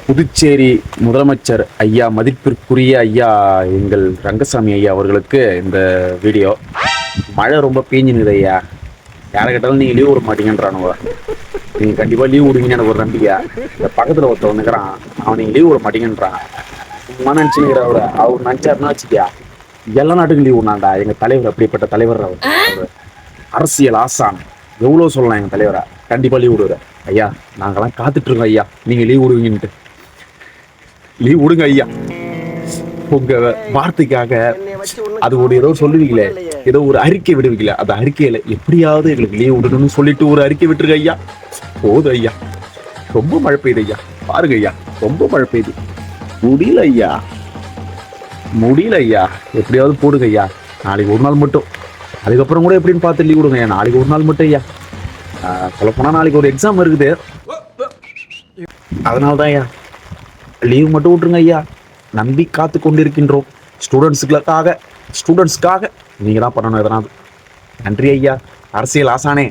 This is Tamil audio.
புதுச்சேரி முதலமைச்சர் ஐயா, மதிப்பிற்குரிய ஐயா எங்கள் ரங்கசாமி ஐயா அவர்களுக்கு இந்த வீடியோ. மழை ரொம்ப பெஞ்சுனுது ஐயா. யாரை கேட்டாலும் நீங்கள் லீவ் விட மாட்டீங்கன்றானுவ. நீங்கள் கண்டிப்பாக லீவ் விடுவீங்கன்னு எனக்கு ஒரு நம்பிக்கை. இந்த பக்கத்தில் ஒருத்தர் வந்துக்கிறான், அவன் நீங்கள் லீவ் விட மாட்டீங்கன்றான். சும்மா நினச்சிக்கிற அவர் நினச்சாருன்னா வச்சுக்கியா எல்லா நாட்டுக்கும் லீவ் விடணாண்டா. எங்கள் தலைவர் அப்படிப்பட்ட தலைவர் அவர். அரசியல் ஆசான் எவ்வளோ சொல்லலாம் எங்கள் தலைவரை. கண்டிப்பாக லீவ் விடுவார் ஐயா. நாங்கள்லாம் காத்துட்ருக்கோம் ஐயா, நீங்கள் லீவ் விடுவீங்கன்ட்டு. லீவ் விடுங்க ஐயா. உங்க வார்த்தைக்காக அது ஒரு ஏதோ சொல்லுவீங்களே, ஏதோ ஒரு அறிக்கை விடுவீங்களே, அந்த அறிக்கையில எப்படியாவது எங்களுக்கு லீவ் விடணும்னு சொல்லிட்டு ஒரு அறிக்கை விட்டுருங்க ஐயா. போதும் ஐயா, ரொம்ப மழை பெய்யுது ஐயா. பாருங்க ஐயா, ரொம்ப மழை பெய்யுது. முடியல ஐயா, முடியல ஐயா. எப்படியாவது போடுங்க ஐயா. நாளைக்கு ஒரு நாள் மட்டும், அதுக்கப்புறம் கூட எப்படின்னு பார்த்து லீவ் விடுங்க ஐயா. நாளைக்கு ஒரு நாள் மட்டும் ஐயா. சொல்லப்போனா நாளைக்கு ஒரு எக்ஸாம் இருக்குது, அதனால்தான் ஐயா லீவ் மட்டும் விட்டுருங்க ஐயா. நம்பி காத்து கொண்டிருக்கின்றோம். ஸ்டூடெண்ட்ஸ்க்காக நீங்க தான் பண்ணணும் எதனாவது. நன்றி ஐயா, அரசியல் ஆசானே.